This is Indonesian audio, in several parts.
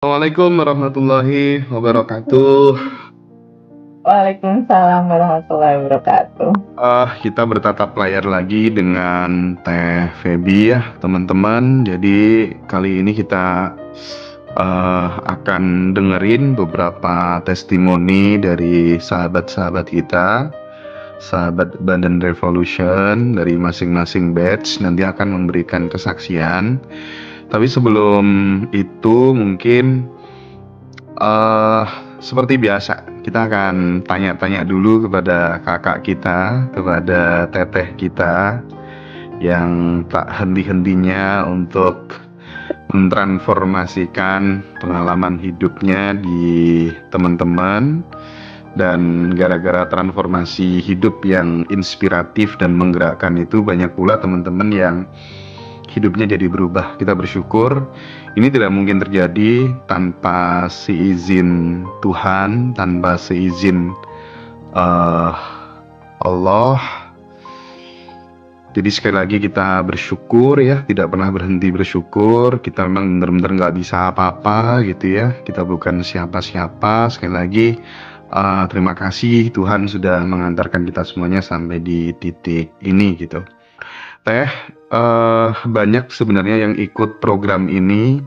Assalamualaikum warahmatullahi wabarakatuh. Waalaikumsalam warahmatullahi wabarakatuh. Kita bertatap layar lagi dengan Teh Feby ya, teman-teman. Jadi kali ini kita akan dengerin beberapa testimoni dari sahabat-sahabat kita, sahabat Badan Revolution dari masing-masing batch. Nanti akan memberikan kesaksian. Tapi sebelum itu mungkin eh seperti biasa, kita akan tanya-tanya dulu kepada kakak kita, kepada teteh kita yang tak henti-hentinya untuk mentransformasikan pengalaman hidupnya di teman-teman. Dan gara-gara transformasi hidup yang inspiratif dan menggerakkan itu, banyak pula teman-teman yang hidupnya jadi berubah. Kita bersyukur ini tidak mungkin terjadi tanpa seizin Tuhan, tanpa seizin uh, Allah. Jadi sekali lagi kita bersyukur ya, tidak pernah berhenti bersyukur. Kita memang benar-benar nggak bisa apa-apa gitu ya. Kita bukan siapa-siapa. Sekali lagi terima kasih Tuhan sudah mengantarkan kita semuanya sampai di titik ini gitu. Teh, banyak sebenarnya yang ikut program ini,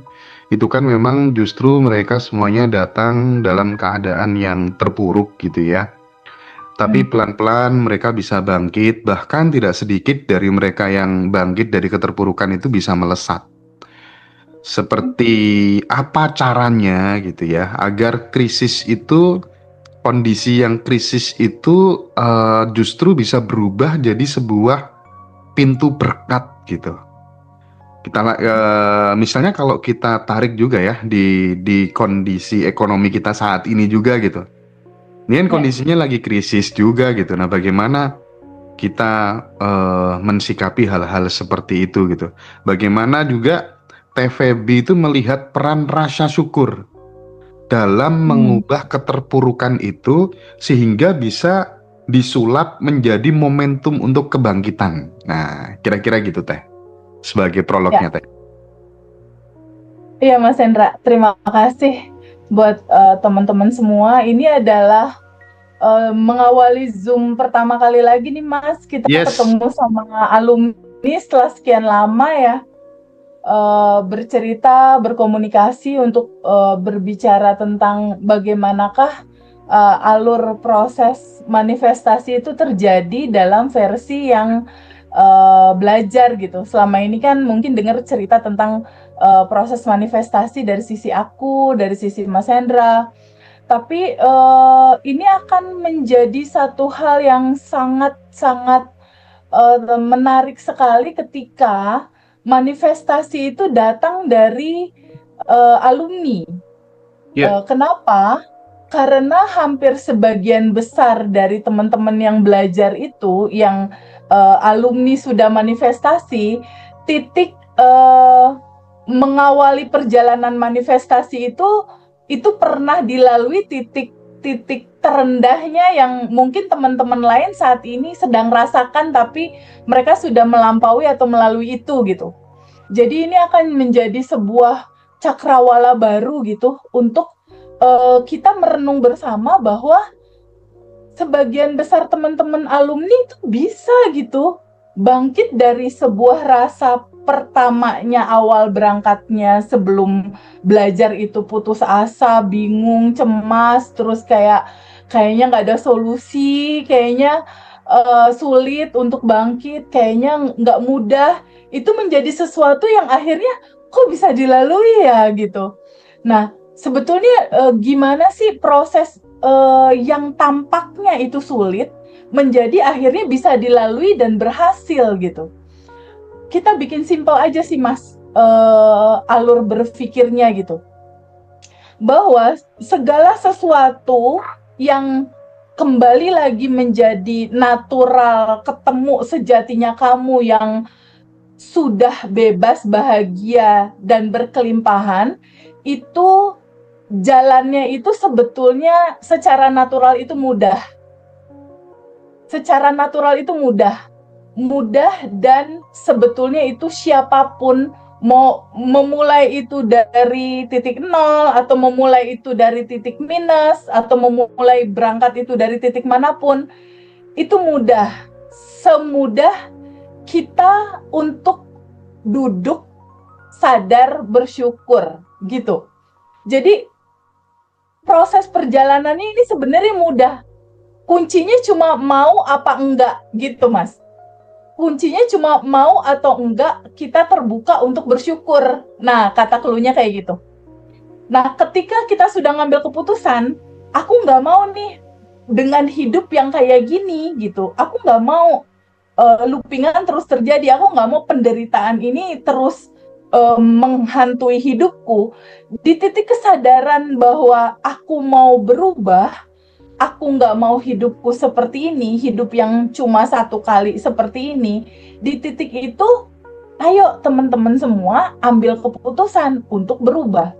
itu kan memang justru mereka semuanya datang dalam keadaan yang terpuruk gitu ya. Tapi pelan-pelan mereka bisa bangkit, bahkan tidak sedikit dari mereka yang bangkit dari keterpurukan itu bisa melesat. Seperti apa caranya gitu ya, agar krisis itu, kondisi yang krisis itu justru bisa berubah jadi sebuah pintu berkat gitu. Misalnya kalau kita tarik juga ya di kondisi ekonomi kita saat ini juga gitu. Ini kan kondisinya lagi krisis juga gitu. Nah, bagaimana kita mensikapi hal-hal seperti itu gitu. Bagaimana juga TVB itu melihat peran rasa syukur dalam mengubah keterpurukan itu sehingga bisa disulap menjadi momentum untuk kebangkitan. Nah, kira-kira gitu Teh. Sebagai prolognya Ya, Teh. iya Mas Hendra, terima kasih buat teman-teman semua. Ini adalah mengawali Zoom pertama kali lagi nih Mas. Kita Yes. ketemu sama alumni setelah sekian lama ya. Bercerita, berkomunikasi untuk berbicara tentang bagaimanakah alur proses manifestasi itu terjadi dalam versi yang belajar gitu. Selama ini kan mungkin dengar cerita tentang proses manifestasi dari sisi aku, dari sisi Mas Hendra. Tapi ini akan menjadi satu hal yang sangat-sangat menarik sekali ketika manifestasi itu datang dari alumni. Ya. Kenapa? Karena hampir sebagian besar dari teman-teman yang belajar itu, yang alumni sudah manifestasi, titik mengawali perjalanan manifestasi itu pernah dilalui titik terendahnya yang mungkin teman-teman lain saat ini sedang rasakan, tapi mereka sudah melampaui atau melalui itu gitu. Jadi ini akan menjadi sebuah cakrawala baru gitu untuk kita merenung bersama bahwa sebagian besar teman-teman alumni itu bisa gitu bangkit dari sebuah rasa pertamanya awal berangkatnya sebelum belajar itu putus asa, bingung, cemas, terus kayaknya nggak ada solusi, kayaknya sulit untuk bangkit, kayaknya nggak mudah, itu menjadi sesuatu yang akhirnya kok bisa dilalui ya gitu. Nah, sebetulnya gimana sih proses yang tampaknya itu sulit menjadi akhirnya bisa dilalui dan berhasil gitu. Kita bikin simpel aja sih Mas, alur berpikirnya gitu. Bahwa segala sesuatu yang kembali lagi menjadi natural, ketemu sejatinya kamu yang sudah bebas, bahagia, dan berkelimpahan, itu jalannya itu sebetulnya secara natural itu mudah. Secara natural itu mudah dan sebetulnya itu siapapun Mau memulai itu dari titik nol, atau memulai itu dari titik minus, atau memulai berangkat itu dari titik manapun, itu mudah. Semudah kita untuk duduk, sadar, bersyukur, gitu. Jadi proses perjalanannya ini sebenarnya mudah. Kuncinya cuma mau apa enggak, gitu Mas. Kuncinya cuma mau atau enggak kita terbuka untuk bersyukur. Nah, kata cluenya kayak gitu. Nah, ketika kita sudah ngambil keputusan, aku nggak mau nih dengan hidup yang kayak gini gitu. Aku nggak mau loopingan terus terjadi. Aku nggak mau penderitaan ini terus menghantui hidupku. Di titik kesadaran bahwa aku mau berubah, aku nggak mau hidupku seperti ini, hidup yang cuma satu kali seperti ini. Di titik itu, ayo teman-teman semua ambil keputusan untuk berubah.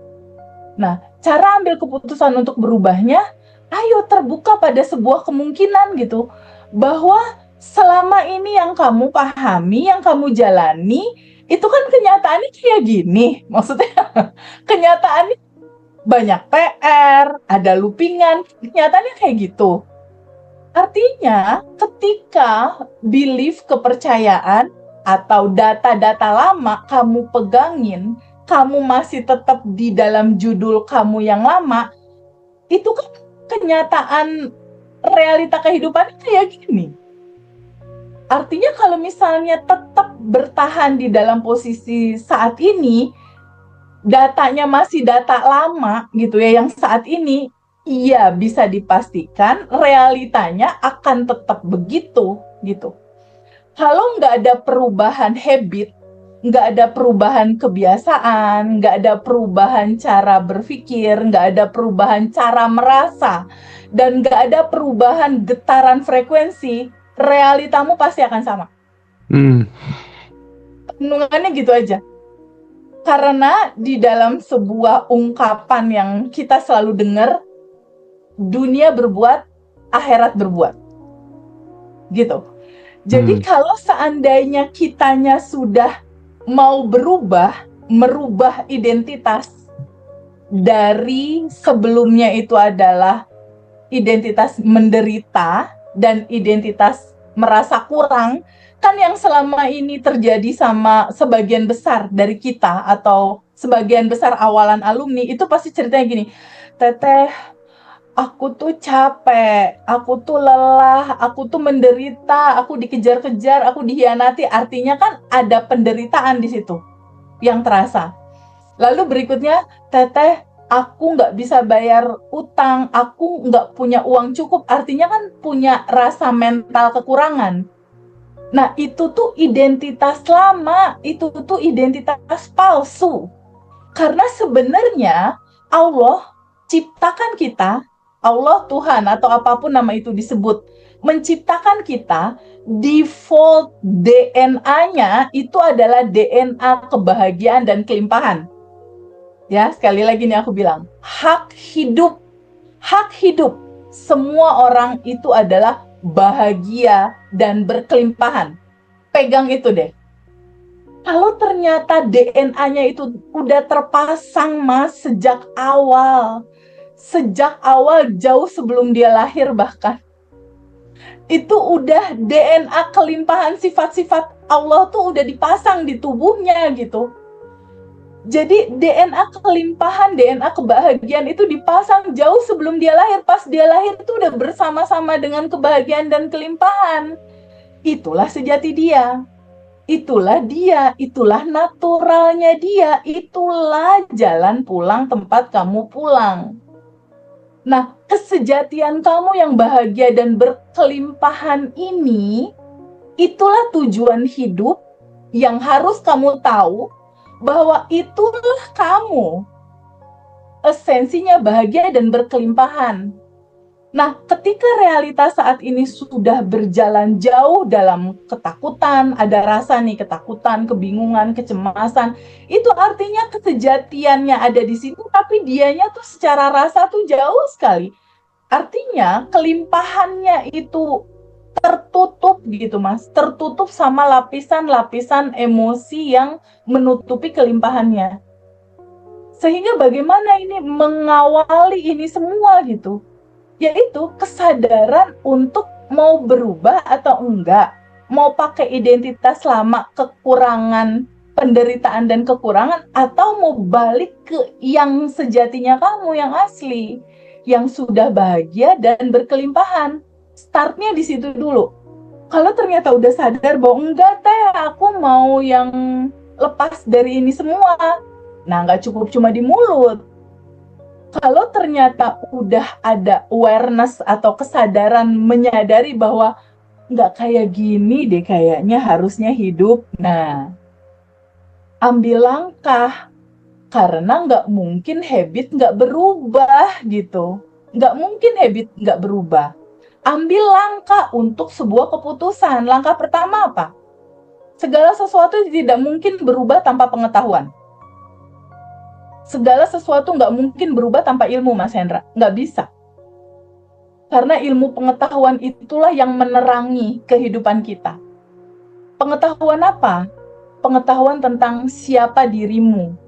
Nah, cara ambil keputusan untuk berubahnya, ayo terbuka pada sebuah kemungkinan gitu, bahwa selama ini yang kamu pahami, yang kamu jalani, itu kan kenyataannya kayak gini. Maksudnya kenyataannya banyak PR, ada loopingan, kenyataannya kayak gitu. Artinya, ketika belief, kepercayaan, atau data-data lama kamu pegangin, kamu masih tetap di dalam judul kamu yang lama, itu kan kenyataan realita kehidupan kayak gini. Artinya kalau misalnya tetap bertahan di dalam posisi saat ini, datanya masih data lama gitu ya, yang saat ini, iya bisa dipastikan realitanya akan tetap begitu gitu. Kalau nggak ada perubahan habit, nggak ada perubahan kebiasaan, nggak ada perubahan cara berpikir, nggak ada perubahan cara merasa, dan nggak ada perubahan getaran frekuensi, realitamu pasti akan sama. Renungannya gitu aja. Karena di dalam sebuah ungkapan yang kita selalu dengar, dunia berbuat, akhirat berbuat. Gitu. Jadi kalau seandainya kitanya sudah mau berubah, merubah identitas dari sebelumnya itu adalah identitas menderita dan identitas merasa kurang, kan yang selama ini terjadi sama sebagian besar dari kita atau sebagian besar awalan alumni itu pasti ceritanya gini, Teteh, aku tuh capek, aku tuh lelah, aku tuh menderita, aku dikejar-kejar, aku dihianati. Artinya kan ada penderitaan di situ yang terasa. Lalu berikutnya, Teteh, aku nggak bisa bayar utang, aku nggak punya uang cukup. Artinya kan punya rasa mental kekurangan. Nah, itu tuh identitas lama, itu tuh identitas palsu. Karena sebenarnya Allah ciptakan kita, Allah Tuhan atau apapun nama itu disebut, menciptakan kita, default DNA-nya itu adalah DNA kebahagiaan dan kelimpahan. Ya, sekali lagi nih aku bilang, hak hidup. Semua orang itu adalah bahagia dan berkelimpahan. Pegang itu deh. Kalau ternyata DNA-nya itu udah terpasang Mas sejak awal jauh sebelum dia lahir bahkan. Itu udah DNA kelimpahan sifat-sifat Allah tuh udah dipasang di tubuhnya gitu. Jadi DNA kelimpahan, DNA kebahagiaan itu dipasang jauh sebelum dia lahir. Pas dia lahir itu udah bersama-sama dengan kebahagiaan dan kelimpahan. Itulah sejati dia. Itulah dia, itulah naturalnya dia, itulah jalan pulang tempat kamu pulang. Nah, kesejatian kamu yang bahagia dan berkelimpahan ini, itulah tujuan hidup yang harus kamu tahu, bahwa itulah kamu. Esensinya bahagia dan berkelimpahan. Nah, ketika realitas saat ini sudah berjalan jauh dalam ketakutan, ada rasa nih ketakutan, kebingungan, kecemasan, itu artinya kesejatiannya ada di sini, tapi dianya tuh secara rasa tuh jauh sekali. Artinya kelimpahannya itu tertutup gitu Mas, tertutup sama lapisan-lapisan emosi yang menutupi kelimpahannya. Sehingga bagaimana ini mengawali ini semua gitu, yaitu kesadaran untuk mau berubah atau enggak, mau pakai identitas lama, kekurangan, penderitaan dan kekurangan, atau mau balik ke yang sejatinya kamu yang asli, yang sudah bahagia dan berkelimpahan. Startnya di situ dulu. Kalau ternyata udah sadar bahwa enggak teh, aku mau yang lepas dari ini semua. Nah, nggak cukup cuma di mulut. Kalau ternyata udah ada awareness atau kesadaran menyadari bahwa nggak kayak gini deh kayaknya harusnya hidup. Nah, ambil langkah. Karena nggak mungkin habit nggak berubah gitu. Nggak mungkin habit nggak berubah. Ambil langkah untuk sebuah keputusan. Langkah pertama apa? Segala sesuatu tidak mungkin berubah tanpa pengetahuan. Segala sesuatu nggak mungkin berubah tanpa ilmu, Mas Hendra. Nggak bisa. Karena ilmu pengetahuan itulah yang menerangi kehidupan kita. Pengetahuan apa? Pengetahuan tentang siapa dirimu.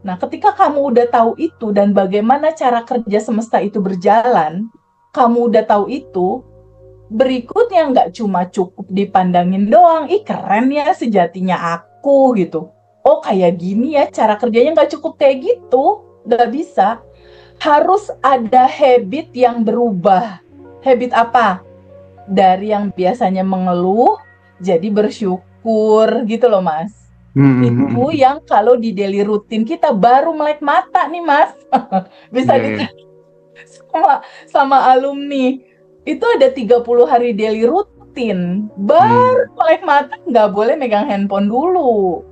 Nah, ketika kamu udah tahu itu dan bagaimana cara kerja semesta itu berjalan, kamu udah tahu itu, berikutnya nggak cuma cukup dipandangin doang, ih keren ya sejatinya aku gitu. Oh kayak gini ya cara kerjanya, nggak cukup kayak gitu, nggak bisa. Harus ada habit yang berubah. Habit apa? Dari yang biasanya mengeluh, jadi bersyukur gitu loh Mas. Itu yang kalau di daily rutin kita baru melek mata nih Mas. Bisa sama alumni. Itu ada 30 hari daily rutin. Baru melek mata, nggak boleh megang handphone dulu.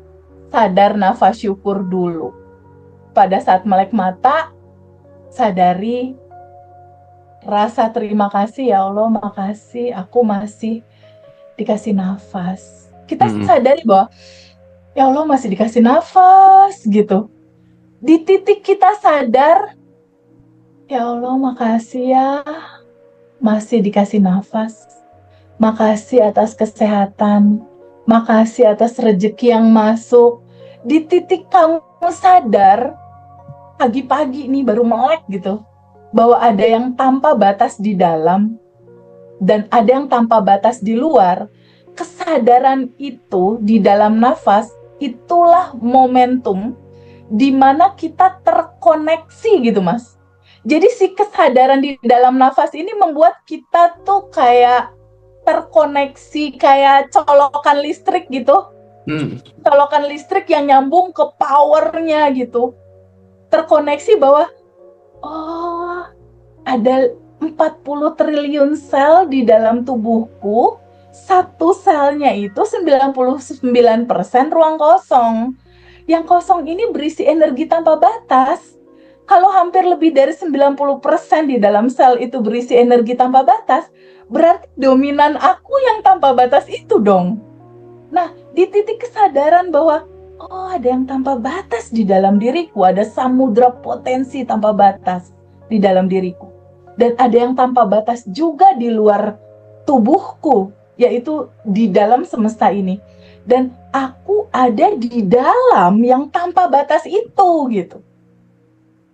Sadar nafas syukur dulu. Pada saat melek mata, sadari rasa terima kasih ya Allah, makasih aku masih dikasih nafas. Kita sadari bahwa ya Allah masih dikasih nafas gitu. Di titik kita sadar, ya Allah makasih ya masih dikasih nafas. Makasih atas kesehatan. Makasih atas rezeki yang masuk. Di titik kamu sadar, pagi-pagi nih baru melek gitu, bahwa ada yang tanpa batas di dalam dan ada yang tanpa batas di luar. Kesadaran itu di dalam nafas, itulah momentum di mana kita terkoneksi gitu Mas. Jadi si kesadaran di dalam nafas ini membuat kita tuh kayak terkoneksi, kayak colokan listrik gitu. Colokan listrik yang nyambung ke powernya gitu. Terkoneksi bahwa oh ada 40 triliun sel di dalam tubuhku. Satu selnya itu 99% ruang kosong. Yang kosong ini berisi energi tanpa batas. Kalau hampir lebih dari 90% di dalam sel itu berisi energi tanpa batas, berarti dominan aku yang tanpa batas itu dong. Nah, di titik kesadaran bahwa oh ada yang tanpa batas di dalam diriku, ada samudra potensi tanpa batas di dalam diriku. Dan ada yang tanpa batas juga di luar tubuhku, yaitu di dalam semesta ini. Dan aku ada di dalam yang tanpa batas itu gitu.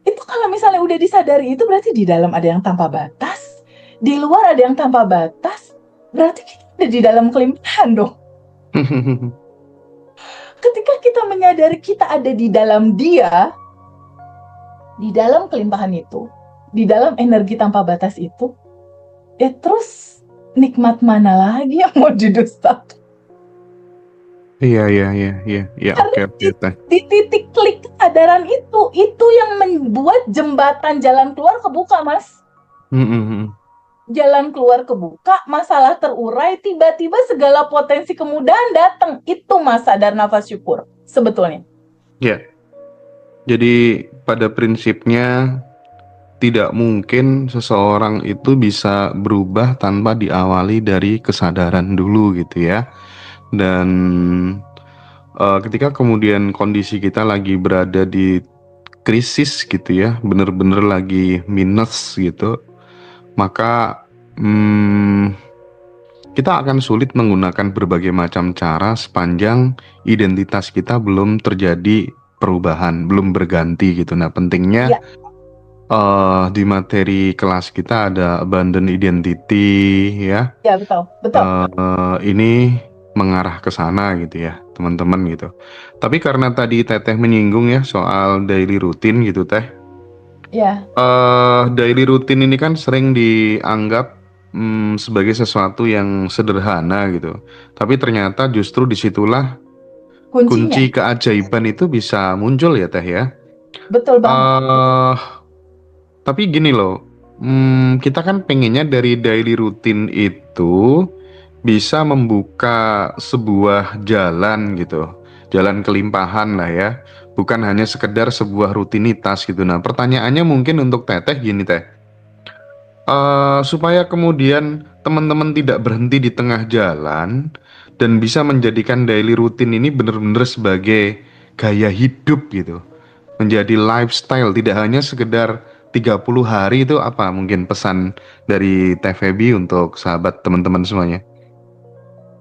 Itu kalau misalnya udah disadari itu berarti di dalam ada yang tanpa batas, di luar ada yang tanpa batas, berarti kita ada di dalam kelimpahan dong. Ketika kita menyadari kita ada di dalam dia, di dalam kelimpahan itu, di dalam energi tanpa batas itu, ya terus nikmat mana lagi yang mau didustakan? Iya, oke. Di titik klik kesadaran itu yang membuat jembatan jalan keluar kebuka, Mas. Jalan keluar kebuka, masalah terurai, tiba-tiba segala potensi kemudahan datang. Itu Mas sadar nafas syukur, sebetulnya. Ya, jadi pada prinsipnya tidak mungkin seseorang itu bisa berubah tanpa diawali dari kesadaran dulu gitu ya. Dan ketika kemudian kondisi kita lagi berada di krisis gitu ya, bener-bener lagi minus gitu, maka kita akan sulit menggunakan berbagai macam cara sepanjang identitas kita belum terjadi perubahan, belum berganti gitu. Nah, pentingnya Ya, di materi kelas kita ada abandon identity ya. ya betul, betul. Ini mengarah ke sana gitu ya, teman-teman gitu. Tapi karena tadi Teteh menyinggung ya soal daily routine gitu, Teh. Ya, Daily routine ini kan sering dianggap sebagai sesuatu yang sederhana gitu. Tapi ternyata justru disitulah kuncinya. kunci keajaiban itu bisa muncul ya, Teh ya. Betul banget. eh tapi gini loh, kita kan pengennya dari daily routine itu bisa membuka sebuah jalan gitu, jalan kelimpahan lah ya, bukan hanya sekedar sebuah rutinitas gitu. Nah, pertanyaannya mungkin untuk Teteh gini, Teh. Supaya kemudian teman-teman tidak berhenti di tengah jalan dan bisa menjadikan daily routine ini benar-benar sebagai gaya hidup gitu, menjadi lifestyle, tidak hanya sekedar 30 hari. Itu apa mungkin pesan dari Teh Feby untuk sahabat teman-teman semuanya?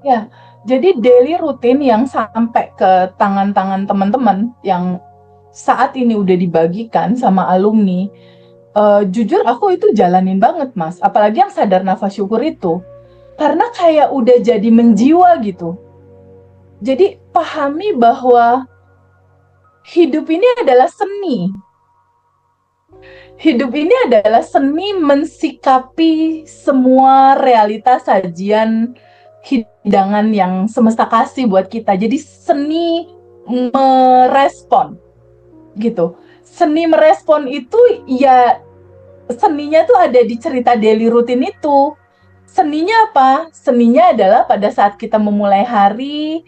Ya, jadi daily rutin yang sampai ke tangan-tangan teman-teman yang saat ini udah dibagikan sama alumni, jujur aku itu jalanin banget, Mas. Apalagi yang sadar nafas syukur itu, karena kayak udah jadi menjiwa gitu. Jadi pahami bahwa hidup ini adalah seni. Hidup ini adalah seni mensikapi semua realitas sajian hidangan yang semesta kasih buat kita. Jadi seni merespon gitu. Seni merespon itu ya seninya tuh ada di cerita daily routine itu. Seninya apa? Seninya adalah pada saat kita memulai hari,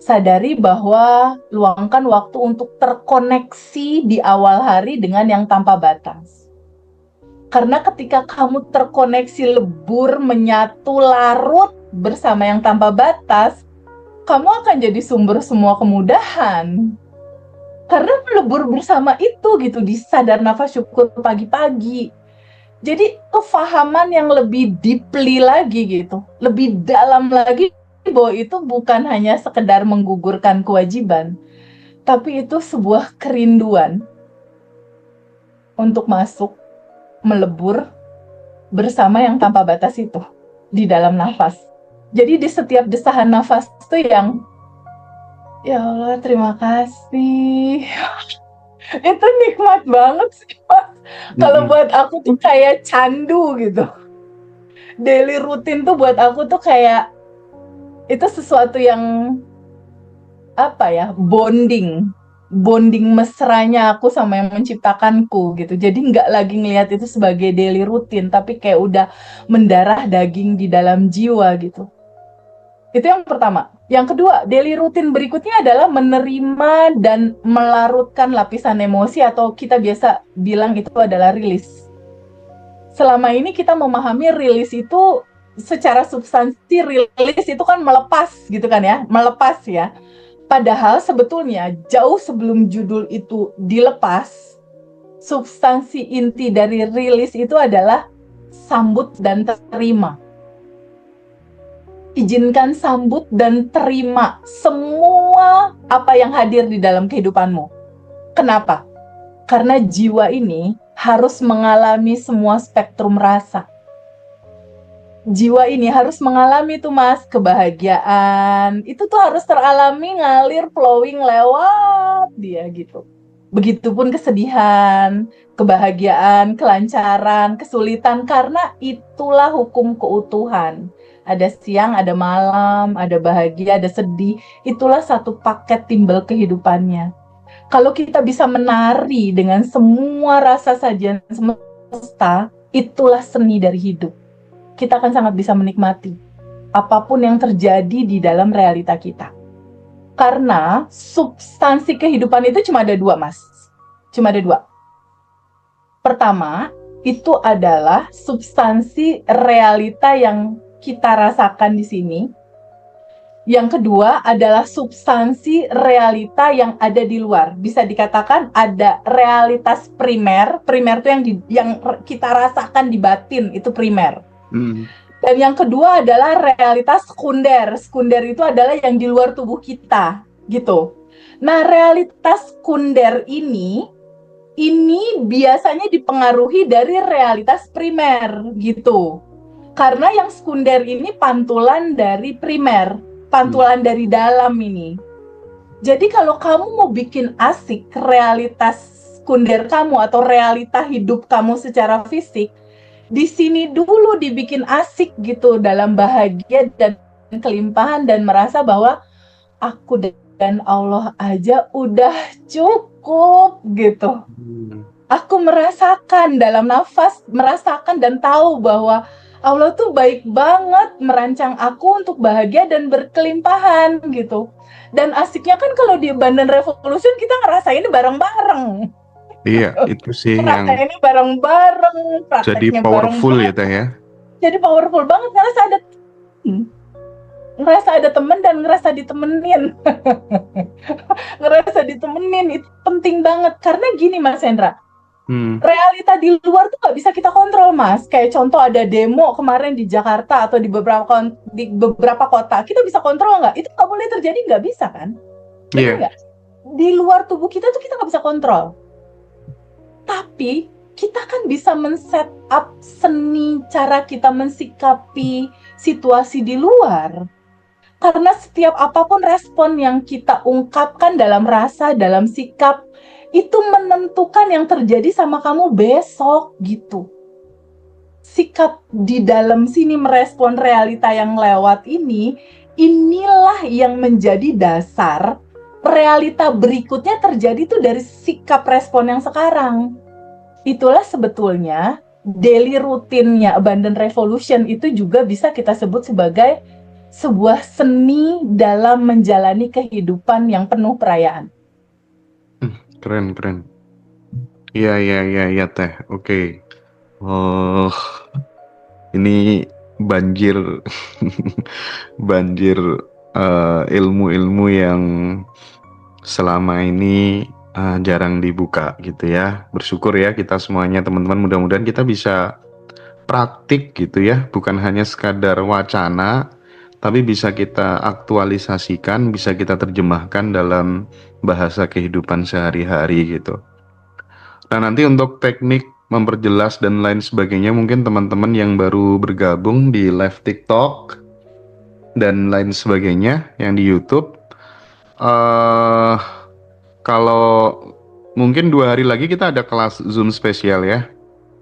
sadari bahwa luangkan waktu untuk terkoneksi di awal hari dengan yang tanpa batas. Karena ketika kamu terkoneksi lebur, menyatu, larut bersama yang tanpa batas, kamu akan jadi sumber semua kemudahan. Karena melebur bersama itu gitu, di sadar nafas syukur pagi-pagi. Jadi kefahaman yang lebih deeply lagi gitu, lebih dalam lagi bahwa itu bukan hanya sekedar menggugurkan kewajiban, tapi itu sebuah kerinduan untuk masuk, melebur bersama yang tanpa batas itu di dalam nafas. Jadi di setiap desahan nafas itu yang ya Allah terima kasih. Itu nikmat banget sih, Mas. Kalau buat aku tuh kayak candu gitu. Daily rutin tuh buat aku tuh kayak itu sesuatu yang apa ya, bonding mesranya aku sama yang menciptakanku gitu. Jadi nggak lagi ngelihat itu sebagai daily rutin, tapi kayak udah mendarah daging di dalam jiwa gitu. Itu yang pertama. Yang kedua, daily rutin berikutnya adalah menerima dan melarutkan lapisan emosi, atau kita biasa bilang itu adalah rilis. Selama ini kita memahami rilis itu secara substansi, rilis itu kan melepas gitu kan ya, melepas ya. Padahal sebetulnya jauh sebelum judul itu dilepas, substansi inti dari rilis itu adalah sambut dan terima. Izinkan sambut dan terima semua apa yang hadir di dalam kehidupanmu. Kenapa? Karena jiwa ini harus mengalami semua spektrum rasa. Jiwa ini harus mengalami tuh Mas, kebahagiaan. Itu tuh harus teralami, ngalir, flowing lewat dia gitu. Begitupun kesedihan, kebahagiaan, kelancaran, kesulitan, karena itulah hukum keutuhan. Ada siang, ada malam, ada bahagia, ada sedih. Itulah satu paket timbal kehidupannya. Kalau kita bisa menari dengan semua rasa sajian semesta, itulah seni dari hidup. Kita akan sangat bisa menikmati apapun yang terjadi di dalam realita kita. Karena substansi kehidupan itu cuma ada dua, Mas. Cuma ada dua. Pertama, itu adalah substansi realita yang kita rasakan di sini. Yang kedua adalah substansi realita yang ada di luar. Bisa dikatakan ada realitas primer. Primer itu yang kita rasakan di batin, itu primer. Dan yang kedua adalah realitas sekunder. Sekunder itu adalah yang di luar tubuh kita, gitu. Nah, realitas sekunder ini biasanya dipengaruhi dari realitas primer, gitu. Karena yang sekunder ini pantulan dari primer, pantulan dari dalam ini. Jadi kalau kamu mau bikin asik realitas sekunder kamu atau realita hidup kamu secara fisik, di sini dulu dibikin asik gitu, dalam bahagia dan kelimpahan dan merasa bahwa aku dan Allah aja udah cukup gitu. Aku merasakan dalam nafas, merasakan dan tahu bahwa Allah tuh baik banget merancang aku untuk bahagia dan berkelimpahan gitu. Dan asiknya kan kalau di Abundant Revolution kita ngerasainnya bareng-bareng. Iya, itu sih yang Ngerasainnya bareng-bareng, jadi prakteknya powerful ya bareng-bareng. Teh ya. Jadi powerful banget, ngerasa ada temen dan ngerasa ditemenin. Ngerasa ditemenin itu penting banget. Karena gini Mas Hendra, realita di luar tuh nggak bisa kita kontrol, Mas. Kayak contoh ada demo kemarin di Jakarta atau di beberapa kota, kita bisa kontrol nggak? Itu nggak boleh terjadi, nggak bisa kan? Betul nggak? Di luar tubuh kita tuh kita nggak bisa kontrol. Tapi kita kan bisa men-set up seni cara kita mensikapi situasi di luar. Karena setiap apapun respon yang kita ungkapkan dalam rasa, dalam sikap, itu menentukan yang terjadi sama kamu besok gitu. Sikap di dalam sini merespon realita yang lewat ini, inilah yang menjadi dasar realita berikutnya terjadi tuh dari sikap respon yang sekarang. Itulah sebetulnya daily rutinnya Abundant Revolution itu juga bisa kita sebut sebagai sebuah seni dalam menjalani kehidupan yang penuh perayaan. Keren. Iya Teh. Oke. Oh, ini banjir ilmu-ilmu yang selama ini jarang dibuka gitu ya. Bersyukur ya kita semuanya teman-teman, mudah-mudahan kita bisa praktik gitu ya, bukan hanya sekadar wacana, tapi bisa kita aktualisasikan, bisa kita terjemahkan dalam bahasa kehidupan sehari-hari gitu. Nah, nanti untuk teknik memperjelas dan lain sebagainya, mungkin teman-teman yang baru bergabung di live TikTok dan lain sebagainya yang di YouTube, kalau mungkin 2 hari lagi kita ada kelas Zoom spesial ya.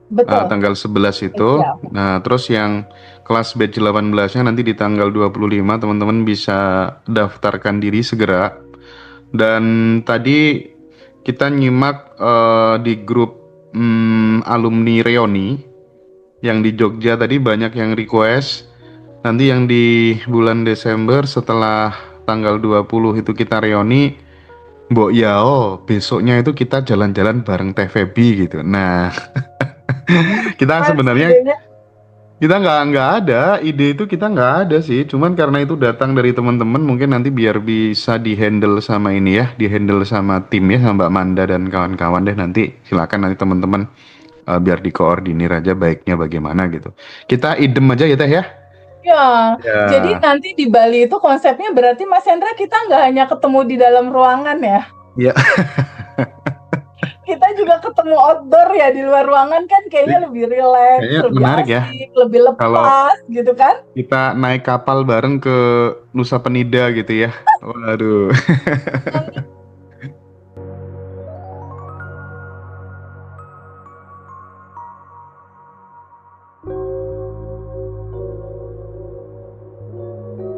Betul. Tanggal 11 itu. Nah, terus yang kelas batch 18-nya nanti di tanggal 25, teman-teman bisa daftarkan diri segera. Dan tadi kita nyimak di grup alumni Reoni yang di Jogja tadi banyak yang request. Nanti yang di bulan Desember setelah tanggal 20 itu kita reuni, Mbok Yao, besoknya itu kita jalan-jalan bareng Teh Feby gitu. Nah, kita sebenarnya kita nggak ada ide itu, kita nggak ada sih. Cuman karena itu datang dari teman-teman, mungkin nanti biar bisa dihandle sama ini ya, dihandle sama tim ya, sama Mbak Manda dan kawan-kawan deh. Nanti silakan nanti teman-teman biar dikoordinir aja baiknya bagaimana gitu. Kita idem aja ya Teh ya. Ya, jadi nanti di Bali itu konsepnya berarti Mas Hendra kita nggak hanya ketemu di dalam ruangan ya? Iya. Kita juga ketemu outdoor ya, di luar ruangan kan kayaknya lebih rileks, lebih menarik asik, ya. lebih lepas gitu kan? Kita naik kapal bareng ke Nusa Penida gitu ya. Waduh.